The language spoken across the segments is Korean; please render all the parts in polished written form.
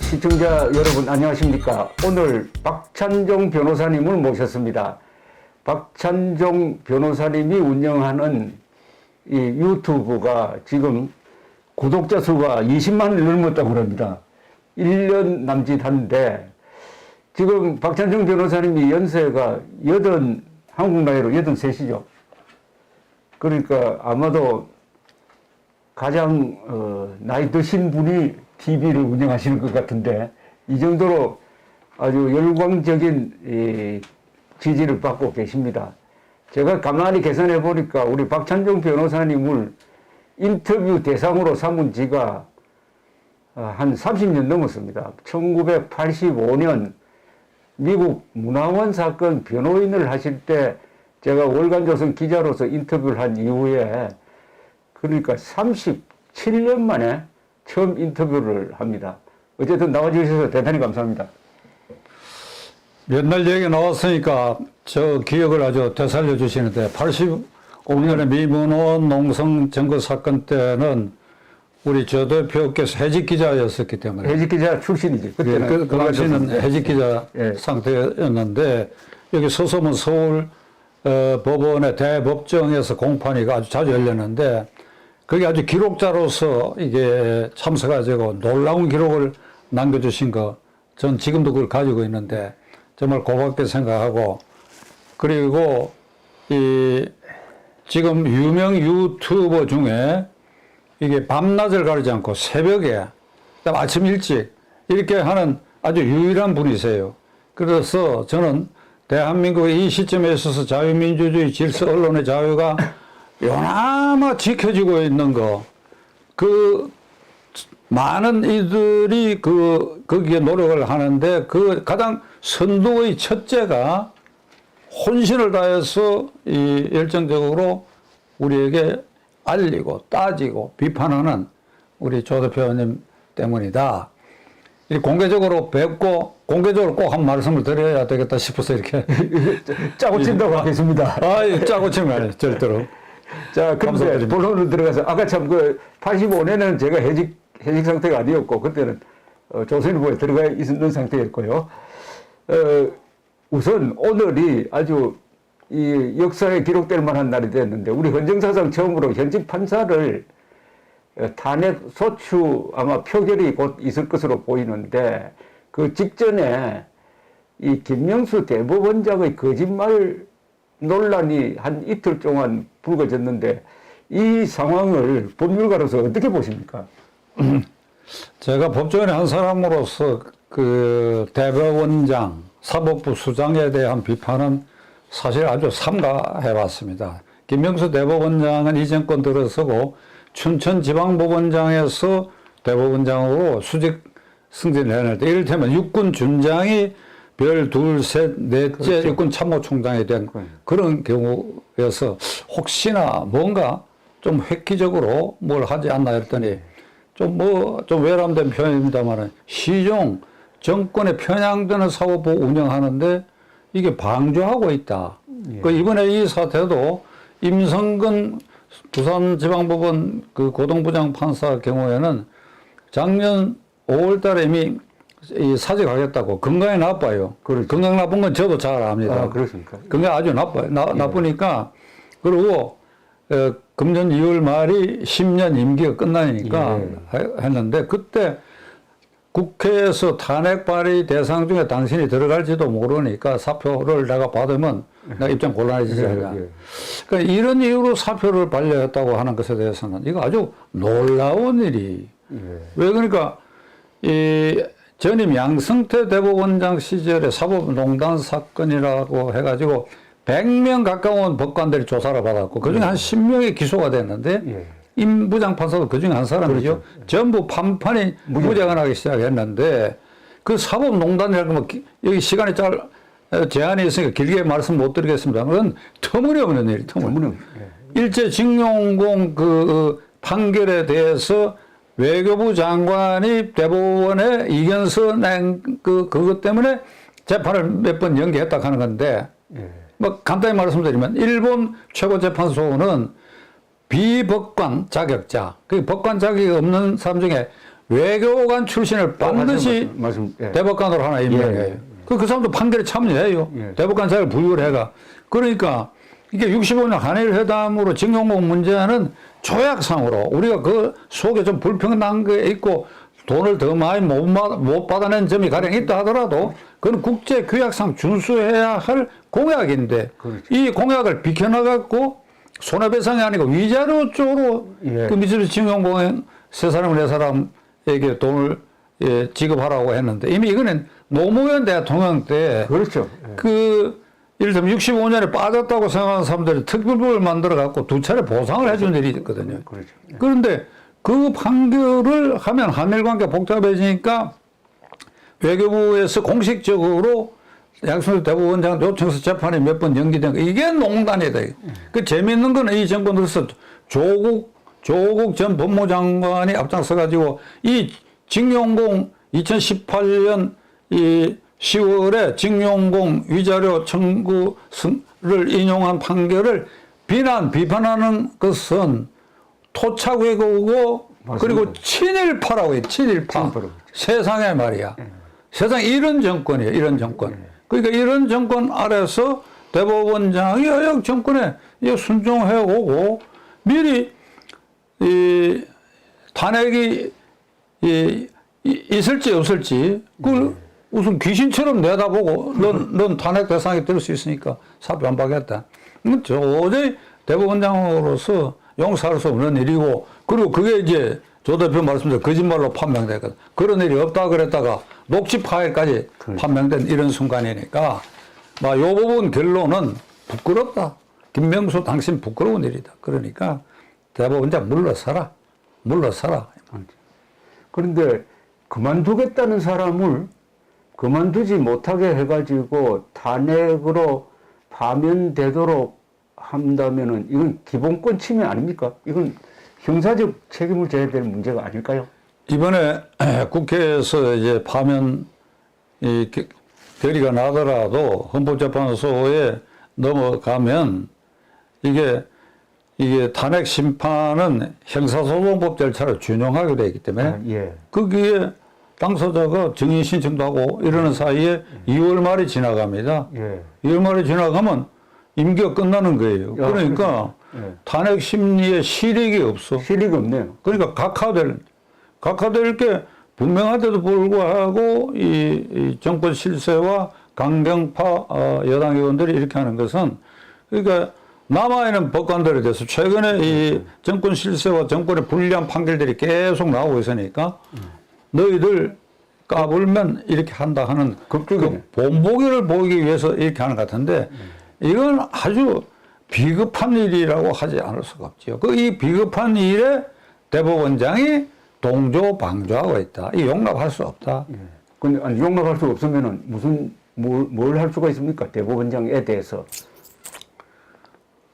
시청자 여러분 안녕하십니까. 오늘 박찬종 변호사님을 모셨습니다. 박찬종 변호사님이 운영하는 이 유튜브가 지금 구독자 수가 20만을 넘었다고 합니다. 1년 남짓한데 지금 박찬종 변호사님이 연세가 한국 나이로 83이죠. 그러니까 아마도 가장 나이 드신 분이 TV를 운영하시는 것 같은데 이 정도로 아주 열광적인 지지를 받고 계십니다. 제가 가만히 계산해 보니까 우리 박찬종 변호사님을 인터뷰 대상으로 삼은 지가 한 30년 넘었습니다. 1985년 미국 문화원 사건 변호인을 하실 때 제가 월간조선 기자로서 인터뷰를 한 이후에 그러니까 37년 만에 처음 인터뷰를 합니다. 어쨌든 나와주셔서 대단히 감사합니다. 옛날 얘기 나왔으니까 저 기억을 아주 되살려 주시는데 85년에 미문원 농성 증거 사건 때는 우리 저 대표께서 해직 기자였었기 때문에 해직 기자 출신이지. 그때는 그 당시는 해직 기자 상태였는데 여기 서소문 서울 법원의 대법정에서 공판이 아주 자주 열렸는데 그게 아주 기록자로서 이게 참석하시고 놀라운 기록을 남겨주신 거, 전 지금도 그걸 가지고 있는데 정말 고맙게 생각하고, 그리고 지금 유명 유튜버 중에 이게 밤낮을 가리지 않고 새벽에, 그다음 아침 일찍 이렇게 하는 아주 유일한 분이세요. 그래서 저는 대한민국의 이 시점에 있어서 자유민주주의 질서 언론의 자유가 요나마 지켜지고 있는 거, 많은 이들이 거기에 노력을 하는데 그 가장 선두의 첫째가 혼신을 다해서 열정적으로 우리에게 알리고 따지고 비판하는 우리 조 대표님 때문이다. 공개적으로 뵙고 공개적으로 꼭 한 말씀을 드려야 되겠다 싶어서 이렇게 짜고 친다고 하겠습니다. 짜고 치는 거 아니에요, 절대로. 자, 그런데 본론으로 들어가서 아까 참 85년에는 제가 해직 상태가 아니었고 그때는 조선일보에 들어가 있는 상태였고요. 우선 오늘이 아주 이 역사에 기록될 만한 날이 됐는데 우리 헌정사상 처음으로 현직 판사를 탄핵 소추 아마 표결이 곧 있을 것으로 보이는데 그 직전에 이 김명수 대법원장의 거짓말 논란이 한 이틀 동안 불거졌는데 이 상황을 법률가로서 어떻게 보십니까? 제가 법조인의 한 사람으로서 그 대법원장, 사법부 수장에 대한 비판은 사실 아주 삼가해 왔습니다. 김명수 대법원장은 이 정권 들어서고 춘천지방법원장에서 대법원장으로 수직 승진을 해냈는데 이를테면 육군 준장이 별 둘, 셋, 넷째 그렇죠. 육군 참모총장에 대한 그런 경우여서 혹시나 뭔가 좀 획기적으로 뭘 하지 않나 했더니 좀 외람된 표현입니다만은 시종 정권에 편향되는 사법부 운영하는데 이게 방조하고 있다. 그 이번에 이 사태도 임성근 부산지방법원 그 고등부장 판사 경우에는 작년 5월 달에 이미 사직하겠다고. 건강이 나빠요. 건강 나쁜 건 저도 잘 압니다. 아, 그렇습니까? 건강이 아주 나빠요. 나쁘니까. 그리고 금년 2월 말이 10년 임기가 끝나니까 했는데 그때 국회에서 탄핵 발의 대상 중에 당신이 들어갈지도 모르니까 사표를 내가 받으면 내가 입장 곤란해지지 않을까. 그러니까 이런 이유로 사표를 반려했다고 하는 것에 대해서는 이거 아주 놀라운 일이. 왜 그러니까 전임 양승태 대법원장 시절에 사법농단 사건이라고 해가지고 100명 가까운 법관들이 조사를 받았고 그중에 한 10명이 기소가 됐는데 임 부장판사도 그중에 한 사람이죠. 그렇죠. 전부 판판이 무죄가 시작했는데 그 사법농단이라고 뭐 여기 시간이 제한이 있으니까 길게 말씀 못 드리겠습니다. 그건 터무니없는 일, 터무니없는. 일제징용공 그 판결에 대해서 외교부 장관이 대법원에 이견서 낸 그것 때문에 재판을 몇 번 연기했다 하는 건데, 뭐 간단히 말씀드리면 일본 최고재판소는 비법관 자격자, 그 법관 자격이 없는 사람 중에 외교관 출신을 반드시 예. 대법관으로 하나 임명해요. 예. 그 사람도 판결에 참여해요. 예. 대법관 자를 부여를 해가. 그러니까 이게 65년 한일 회담으로 징용공 문제는 조약상으로 우리가 그 속에 좀 불평난 게 있고 돈을 더 많이 못 받아낸 점이 가령 있다 하더라도 그건 국제 규약상 준수해야 할 공약인데 그렇죠. 이 공약을 비켜나갔고 손해배상이 아니고 위자료 쪽으로 예. 그 미쓰비시 징용공에 세 사람 네 사람에게 돈을 지급하라고 했는데 이미 이거는 노무현 대통령 때 그렇죠. 예. 그 이를테면 65년에 빠졌다고 생각하는 사람들이 특별법을 만들어 갖고 두 차례 보상을 해준 일이 있거든요. 그렇죠. 예. 그런데 그 판결을 하면 한일 관계 복잡해지니까 외교부에서 공식적으로 양승태 대법원장 요청해서 재판이 몇 번 연기된 거 이게 농단이다. 그 재미있는 거는 이 정권 들어서 조국 전 법무장관이 앞장서 가지고 이 징용공 2018년 이 10월에 징용공 위자료 청구를 인용한 판결을 비판하는 것은 토착 왜곡이고 그리고 친일파라고 해요. 친일파. 세상에 말이야. 세상에 이런 정권이에요. 이런 정권. 그러니까 이런 정권 아래서 대법원장이 여역 정권에 순종해 오고 미리 이 탄핵이 있을지 없을지 그걸 우선 귀신처럼 내다보고 넌 탄핵 대상이 될 수 있으니까 사표 안 받겠다. 도저히 대법원장으로서 용서할 수 없는 일이고 그리고 그게 이제 조 대표 말씀대로 거짓말로 판명됐거든. 그런 일이 없다 그랬다가 녹취 파일까지 판명된 이런 순간이니까 이 부분 결론은 부끄럽다. 김명수 당신 부끄러운 일이다. 그러니까 대법원장 물러서라. 그런데 그만두겠다는 사람을 그만두지 못하게 해가지고 탄핵으로 파면되도록 한다면은 이건 기본권 침해 아닙니까? 이건 형사적 책임을 져야 될 문제가 아닐까요? 이번에 국회에서 이제 파면 결의가 나더라도 헌법재판소에 넘어가면 이게 탄핵 심판은 형사소송법 절차를 준용하게 되기 때문에 예. 거기에 당사자가 증인 신청도 하고 이러는 사이에 2월 말이 지나갑니다. 예. 2월 말이 지나가면 임기가 끝나는 거예요. 그러니까 예. 탄핵 심리에 실익이 없어. 실익이 없네요. 그러니까 각하될 게 분명한데도 불구하고 이 정권 실세와 강경파 여당 의원들이 이렇게 하는 것은 그러니까 남아있는 법관들에 대해서 최근에 이 정권 실세와 정권의 불리한 판결들이 계속 나오고 있으니까 너희들 까불면 이렇게 한다 하는 그 본보기를 보이기 위해서 이렇게 하는 것 같은데 이건 아주 비겁한 일이라고 하지 않을 수가 없죠. 이 비겁한 일에 대법원장이 동조 방조하고 있다. 이 용납할 수 없다. 근데 용납할 수 없으면은 뭘 할 수가 있습니까? 대법원장에 대해서.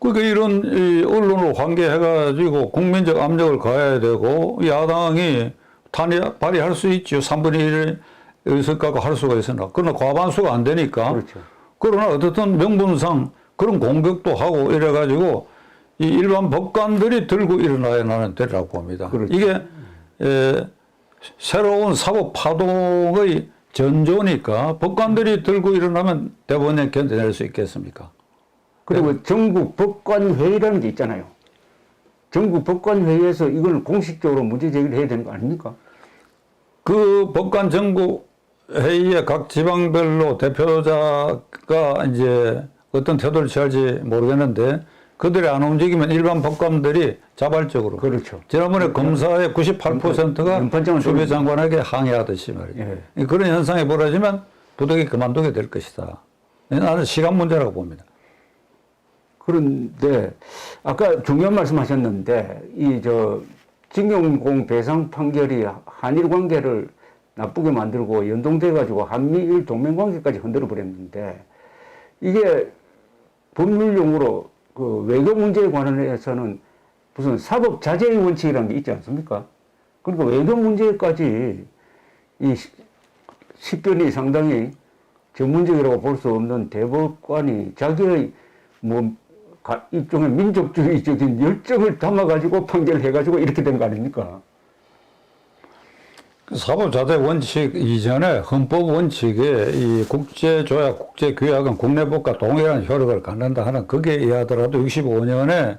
그러니까 이런 언론으로 관계해가지고 국민적 압력을 가해야 되고 야당이 탄핵 발의할 수 있죠. 3분의 1 의석 갖고 할 수가 있으나 그러나 과반수가 안 되니까. 그렇죠. 그러나 어떻든 명분상 그런 공격도 하고 이래가지고 이 일반 법관들이 들고 일어나야 나는 되리라고 봅니다. 그렇죠. 이게 새로운 사법 파동의 전조니까 법관들이 들고 일어나면 대법원에 견뎌낼 수 있겠습니까? 그리고 전국 법관회의라는 게 있잖아요. 전국 법관회의에서 이걸 공식적으로 문제 제기를 해야 되는 거 아닙니까? 그 법관 전국 회의에 각 지방별로 대표자가 이제 어떤 태도를 취할지 모르겠는데 그들이 안 움직이면 일반 법관들이 자발적으로. 그렇죠. 지난번에 검사의 98%가 주배 장관에게 항의하듯이 말이죠. 예. 그런 현상이 벌어지면 부득이 그만두게 될 것이다. 나는 시간 문제라고 봅니다. 그런데 아까 중요한 말씀하셨는데 징용공 배상 판결이 한일 관계를 나쁘게 만들고 연동돼 가지고 한미일 동맹 관계까지 흔들어 버렸는데 이게 법률용어로 그 외교 문제에 관해서는 무슨 사법 자제의 원칙이라는 게 있지 않습니까? 그러니까 외교 문제까지 이 식견이 상당히 전문적이라고 볼 수 없는 대법관이 자기의 일종의 민족주의적인 열정을 담아가지고 판결을 해가지고 이렇게 된 거 아닙니까? 사법자대 원칙 이전에 헌법 원칙에 이 국제조약, 국제규약은 국내법과 동일한 효력을 갖는다 하는 그게 이하더라도 65년에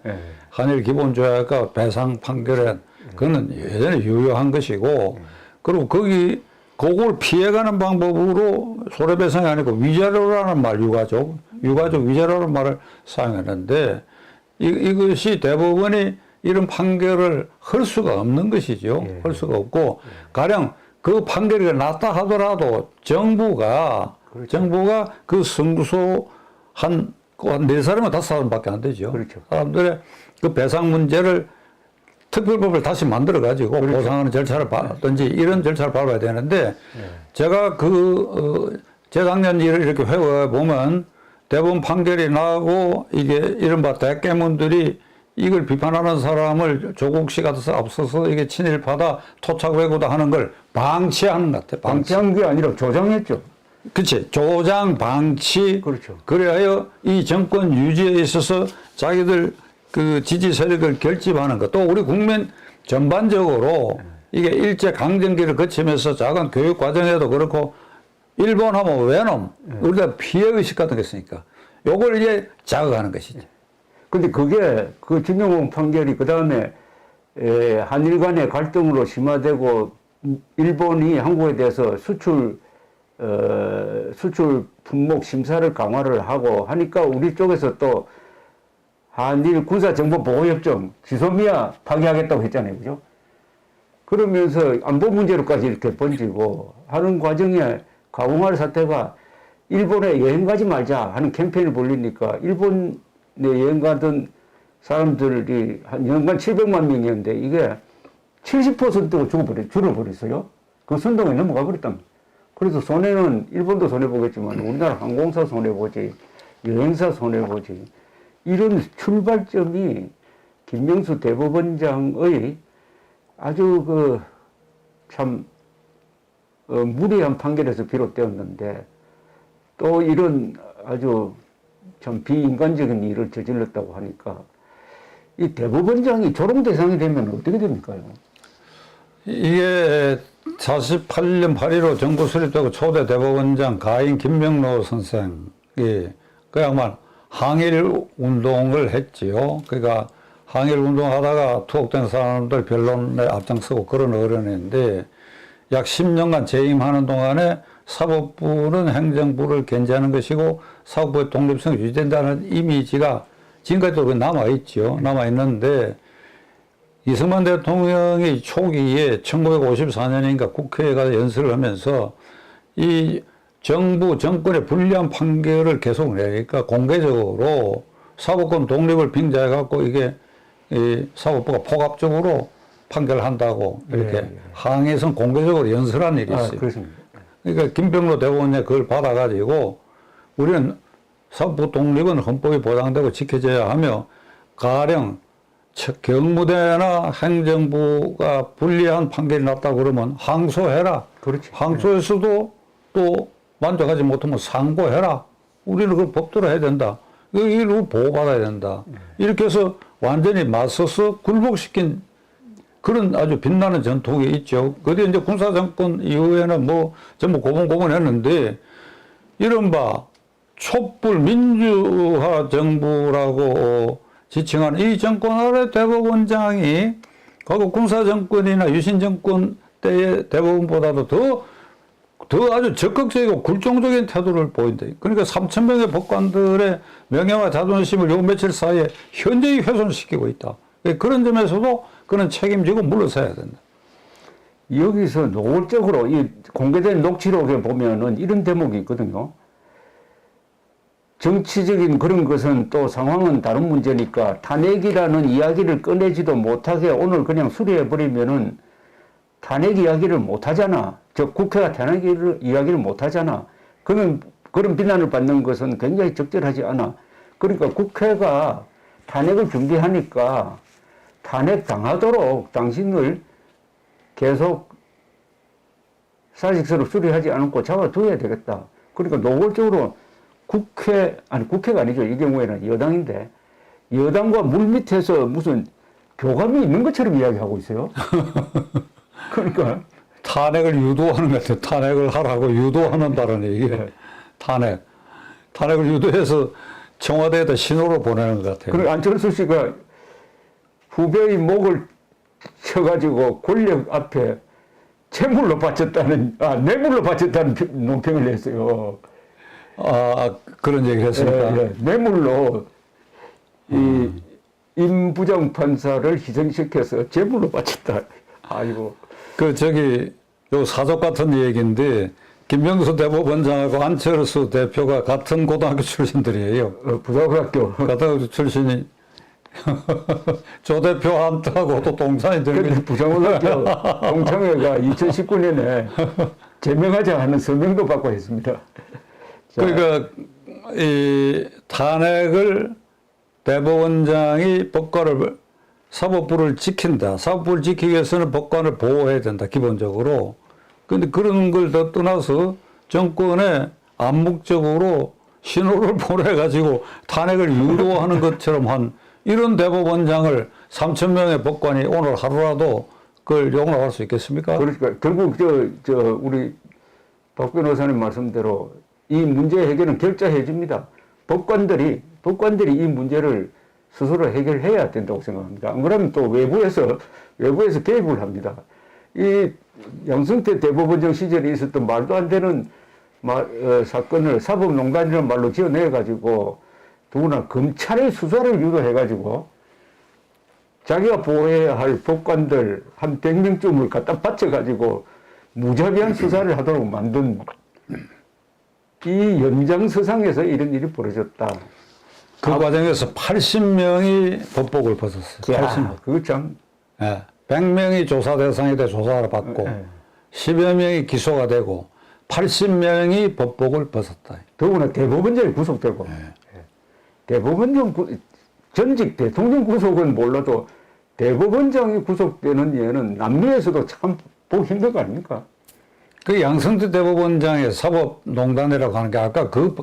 한일 기본조약과 배상 판결에 그거는 예전에 유효한 것이고 그리고 그걸 피해가는 방법으로 손해배상이 아니고 위자료라는 말, 유가족 위자료라는 말을 사용했는데 이것이 대법원이 이런 판결을 할 수가 없는 것이죠. 할 수가 없고 가령 그 판결이 났다 하더라도 정부가 그 승소 한 4사람이면 5사람밖에 안 되죠. 그렇죠. 사람들의 그 배상 문제를 특별법을 다시 만들어 가지고 보상하는 절차를 밟든지 이런 절차를 밟아야 되는데 제가 재작년 일을 이렇게 회고해 보면 대법원 판결이 나고 이게 이른바 대깨문들이 이걸 비판하는 사람을 조국식 앞서서 이게 친일파다 토착외고다 하는 걸 방치하는 것 같아요. 방치한 게 아니라 조장했죠. 그렇지. 조장, 방치. 그렇죠. 그래야 이 정권 유지에 있어서 자기들 그 지지 세력을 결집하는 것. 또 우리 국민 전반적으로 이게 일제 강점기를 거치면서 작은 교육 과정에도 그렇고 일본 하면 외놈, 우리가 피해의식 같은 게 있으니까 요걸 이제 자극하는 것이죠. 근데 그게 그 진경호 판결이 그 다음에 한일 간의 갈등으로 심화되고 일본이 한국에 대해서 수출 품목 심사를 강화를 하고 하니까 우리 쪽에서 또 한일 군사정보보호협정 지소미아 파기하겠다고 했잖아요. 그죠? 그러면서 안보 문제로까지 이렇게 번지고 하는 과정에 가공할 사태가 일본에 여행 가지 말자 하는 캠페인을 벌리니까 일본에 여행 가던 사람들이 한 연간 700만 명이었는데 이게 70%가 줄어버렸어요. 그 선동에 넘어가 버렸답니다. 그래서 손해는 일본도 손해보겠지만 우리나라 항공사 손해보지, 여행사 손해보지. 이런 출발점이 김명수 대법원장의 아주 참 무리한 판결에서 비롯되었는데 또 이런 아주 참 비인간적인 일을 저질렀다고 하니까 이 대법원장이 조롱 대상이 되면 어떻게 됩니까? 이게 48년 8.15 정부 수립되고 초대 대법원장 가인 김명로 선생이 그야말로 항일 운동을 했지요. 그러니까 항일 운동하다가 투옥된 사람들 변론에 앞장서고 그런 어른인데 약 10년간 재임하는 동안에 사법부는 행정부를 견제하는 것이고 사법부의 독립성이 유지된다는 이미지가 지금까지도 남아있죠. 남아있는데 이승만 대통령이 초기에 1954년인가 국회에 가서 연설을 하면서 이 정부 정권의 불리한 판결을 계속 내니까 공개적으로 사법권 독립을 빙자해갖고 이게 이 사법부가 폭압적으로 판결한다고 이렇게 항해에서 공개적으로 연설한 일이 있어요. 그렇습니다. 그러니까 김병로 대법원이 그걸 받아가지고 우리는 사법부 독립은 헌법이 보장되고 지켜져야 하며 가령 경무대나 행정부가 불리한 판결이 났다 그러면 항소해라. 그렇지. 항소에서도 또 만족하지 못하면 상고해라. 우리는 그걸 법대로 해야 된다. 이걸 보호받아야 된다. 이렇게 해서 완전히 맞서서 굴복시킨 그런 아주 빛나는 전통이 있죠. 그게 이제 군사정권 이후에는 뭐 전부 고분고분했는데 이른바 촛불 민주화 정부라고 지칭하는 이 정권 아래 대법원장이 과거 군사정권이나 유신정권 때의 대법원보다도 더 아주 적극적이고 굴종적인 태도를 보인다. 그러니까 3,000명의 법관들의 명예와 자존심을 요 며칠 사이에 현저히 훼손시키고 있다. 그런 점에서도 그는 책임지고 물러서야 된다. 여기서 노골적으로 이 공개된 녹취록에 보면은 이런 대목이 있거든요. 정치적인 그런 것은 또 상황은 다른 문제니까 탄핵이라는 이야기를 꺼내지도 못하게 오늘 그냥 수리해버리면은 탄핵 이야기를 못하잖아. 즉 국회가 탄핵 이야기를 못하잖아. 그런 비난을 받는 것은 굉장히 적절하지 않아. 그러니까 국회가 탄핵을 준비하니까 탄핵 당하도록 당신을 계속 사직서를 수리하지 않고 잡아둬야 되겠다. 그러니까 노골적으로 국회가 아니죠. 이 경우에는 여당인데 여당과 물밑에서 무슨 교감이 있는 것처럼 이야기하고 있어요. 그러니까 탄핵을 유도하는 것 같아요. 탄핵을 하라고 유도하는 발언이 이게 탄핵을 유도해서 청와대에다 신호를 보내는 것 같아요. 그리고 안철수 씨가 후배의 목을 쳐가지고 권력 앞에 뇌물로 바쳤다는 논평을 냈어요. 그런 얘기를 했습니까? 뇌물로 이 임부장 판사를 희생시켜서 제물로 바쳤다. 아이고. 요 사족 같은 얘기인데, 김명수 대법원장하고 안철수 대표가 같은 고등학교 출신들이에요. 부사관학교. 고등학교 출신이 조 대표한테하고 또 동산이 되는 근데 부사관학교 동창회가 2019년에 제명하지 않은 서명도 받고 했습니다. 그러니까 이 탄핵을 대법원장이 사법부를 지킨다. 사법부를 지키기 위해서는 법관을 보호해야 된다. 기본적으로. 근데 그런 걸 더 떠나서 정권에 암묵적으로 신호를 보내가지고 탄핵을 유도하는 것처럼 한 이런 대법원장을 3,000명의 법관이 오늘 하루라도 그걸 용납할 수 있겠습니까? 그러니까 결국 우리 박 변호사님 말씀대로 이 문제 해결은 결자해 줍니다. 법관들이 이 문제를 스스로 해결해야 된다고 생각합니다. 안 그러면 또 외부에서 개입을 합니다. 이 양승태 대법원장 시절에 있었던 말도 안 되는 사건을 사법농단이라는 말로 지어내가지고 더구나 검찰의 수사를 유도해가지고 자기가 보호해야 할 법관들 한 100명쯤을 갖다 바쳐가지고 무자비한 수사를 하도록 만든 이 연장서상에서 이런 일이 벌어졌다. 그 과정에서 80명이 법복을 벗었어요. 80명. 그거 참. 예. 100명이 조사 대상이 돼 조사를 받고 10여 명이 기소가 되고 80명이 법복을 벗었다. 더구나 대법원장이 구속되고 대법원장 전직 대통령 구속은 몰라도 대법원장이 구속되는 예는 남미에서도 참 보기 힘든 거 아닙니까? 그 양승태 대법원장의 사법농단이라고 하는 게 아까 그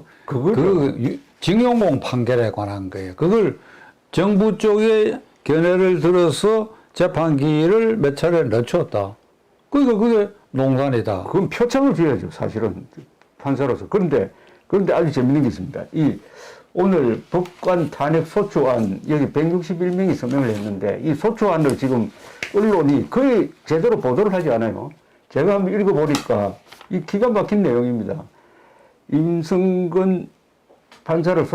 징용공 판결에 관한 거예요. 그걸 정부 쪽에 견해를 들어서 재판기를 몇 차례 늦췄다. 그러니까 그게 농단이다. 그건 표창을 줘야죠, 사실은 판사로서. 그런데 아주 재밌는 게 있습니다. 오늘 법관 탄핵 소추안 여기 161명이 서명을 했는데 이 소추안을 지금 언론이 거의 제대로 보도를 하지 않아요. 제가 한번 읽어보니까 이 기가 막힌 내용입니다. 임성근 판사를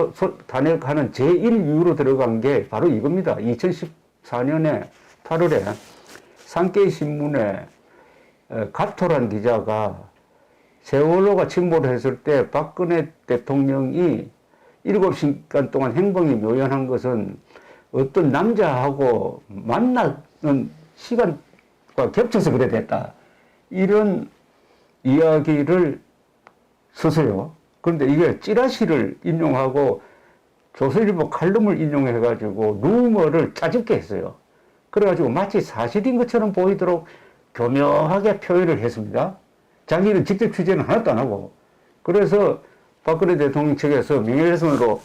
탄핵하는 제1이유로 들어간 게 바로 이겁니다. 2014년에 8월에 산케이신문에 가토란 기자가 세월호가 침몰했을 때 박근혜 대통령이 7시간 동안 행방이 묘연한 것은 어떤 남자하고 만나는 시간과 겹쳐서 그래 됐다. 이런 이야기를 썼어요. 그런데 이게 찌라시를 인용하고 조선일보 칼럼을 인용해가지고 루머를 짜집게 했어요. 그래가지고 마치 사실인 것처럼 보이도록 교묘하게 표현을 했습니다. 자기는 직접 취재는 하나도 안 하고. 그래서 박근혜 대통령 측에서 명예훼손으로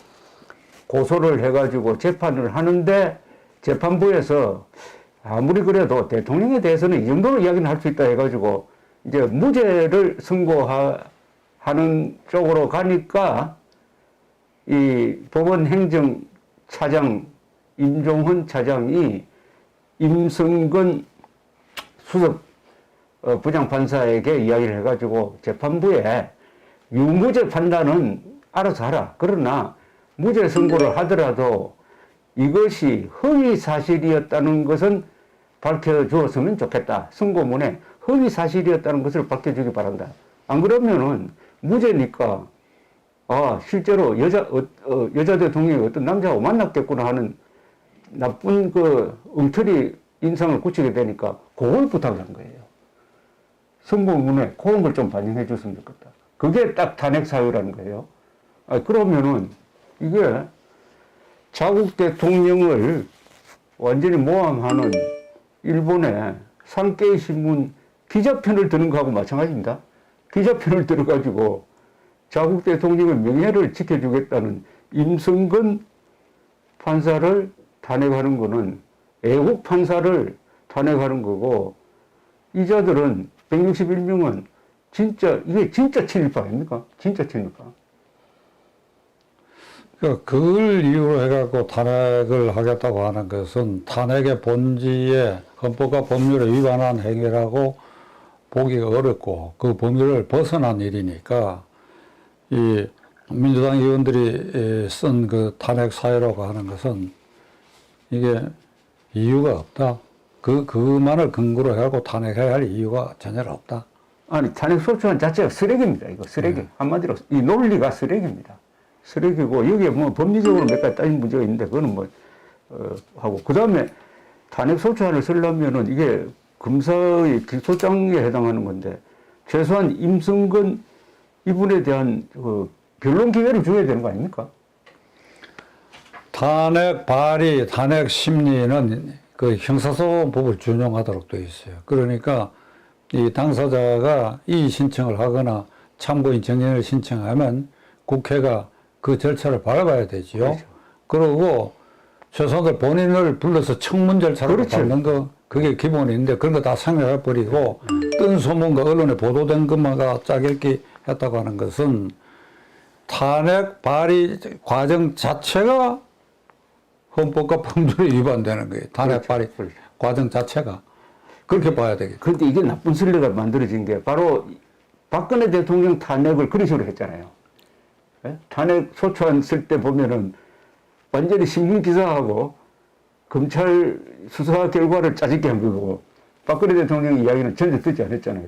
고소를 해가지고 재판을 하는데 재판부에서 아무리 그래도 대통령에 대해서는 이 정도로 이야기는 할 수 있다 해가지고 이제 무죄를 선고하는 쪽으로 가니까 이 법원 행정차장 임종헌 차장이 임성근 수석 부장판사에게 이야기를 해가지고 재판부에 유무죄 판단은 알아서 하라. 그러나 무죄 선고를 하더라도 이것이 허위 사실이었다는 것은 밝혀주었으면 좋겠다. 선고문에 허위 사실이었다는 것을 밝혀주기 바란다. 안 그러면은 무죄니까 실제로 여자 대통령이 어떤 남자하고 만났겠구나 하는 나쁜 엉터리 인상을 굳히게 되니까 그걸 부탁을 한 거예요. 선고문에 그런 걸 좀 반영해 줬으면 좋겠다. 그게 딱 탄핵 사유라는 거예요. 그러면은 이게 자국 대통령을 완전히 모함하는 일본의 산케이 신문 기자편을 드는 거하고 마찬가지입니다. 기자편을 들어가지고 자국 대통령의 명예를 지켜주겠다는 임성근 판사를 탄핵하는 거는 애국 판사를 탄핵하는 거고, 이자들은 161명은 진짜 이게 진짜 친일파 아닙니까? 진짜 친일파. 그러니까 그걸 이유로 해갖고 탄핵을 하겠다고 하는 것은 탄핵의 본질에 헌법과 법률에 위반한 행위라고 보기가 어렵고 그 법률을 벗어난 일이니까 이 민주당 의원들이 쓴 그 탄핵 사유라고 하는 것은 이게 이유가 없다. 그만을 근거로 해갖고 탄핵해야 할 이유가 전혀 없다. 아니, 탄핵 소추안 자체가 쓰레기입니다. 이거 쓰레기. 한마디로 이 논리가 쓰레기입니다. 쓰레기고 여기에 뭐 법리적으로 몇 가지 따진 문제가 있는데 그거는 뭐 하고 그 다음에 탄핵 소추안을 쓰려면은 이게 검사의 기소장에 해당하는 건데 최소한 임성근 이분에 대한 그 변론 기회를 줘야 되는 거 아닙니까? 탄핵 발의, 탄핵 심리는 그 형사소송법을 준용하도록 되어 있어요. 그러니까 이 당사자가 이의 신청을 하거나 참고인 정인을 신청하면 국회가 그 절차를 밟아야 되지요. 그렇죠. 그리고 최소한 본인을 불러서 청문 절차로 그렇죠. 밟는 거 그게 기본인데 그런 거 다 생략해 버리고 뜬 소문과 언론에 보도된 것만가 짜깁기 했다고 하는 것은 탄핵 발의 과정 자체가 헌법과 법률에 위반되는 거예요. 탄핵 발의 그렇죠. 과정 자체가 그렇게 봐야 되겠죠. 그런데 이게 나쁜 선례가 만들어진 게 바로 박근혜 대통령 탄핵을 그런 식으로 했잖아요. 예? 탄핵 소추안 쓸 때 보면은 완전히 신문 기사하고 검찰 수사 결과를 짜집게 한 거고 박근혜 대통령 이야기는 전혀 듣지 않았잖아요.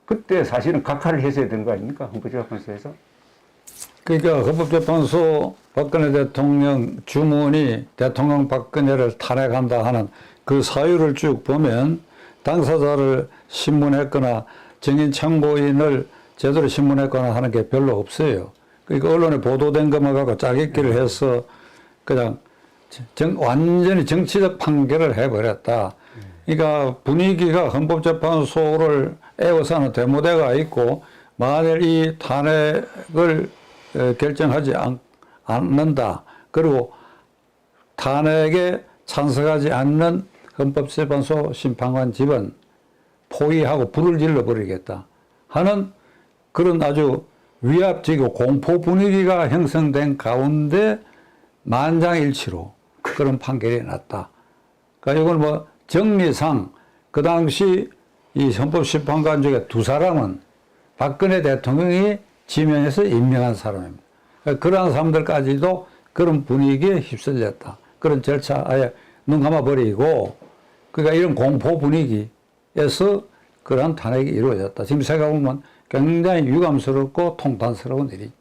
그때 사실은 각하를 했어야 되는 거 아닙니까? 헌법재판소에서. 그러니까 헌법재판소 박근혜 대통령 주문이 대통령 박근혜를 탄핵한다 하는 그 사유를 쭉 보면 당사자를 신문했거나 정인 참고인을 제대로 신문했거나 하는 게 별로 없어요. 그러니까 언론에 보도된 것만 갖고 짜깁기를 해서 그냥 완전히 정치적 판결을 해버렸다. 그러니까 분위기가 헌법재판소를 에워싸는 대모대가 있고 만일 이 탄핵을 결정하지 않는다. 그리고 탄핵에 찬성하지 않는 헌법재판소 심판관 집은 포위하고 불을 질러버리겠다 하는 그런 아주 위압적이고 공포 분위기가 형성된 가운데 만장일치로 그런 판결이 났다. 그러니까 이건 뭐 정리상 그 당시 이 헌법심판관 중에 두 사람은 박근혜 대통령이 지명해서 임명한 사람입니다. 그러니까 그러한 사람들까지도 그런 분위기에 휩쓸렸다. 그런 절차 아예 눈 감아버리고 그러니까 이런 공포 분위기에서 그러한 탄핵이 이루어졌다. 지금 생각해보면 굉장히 유감스럽고 통탄스러운 일이죠.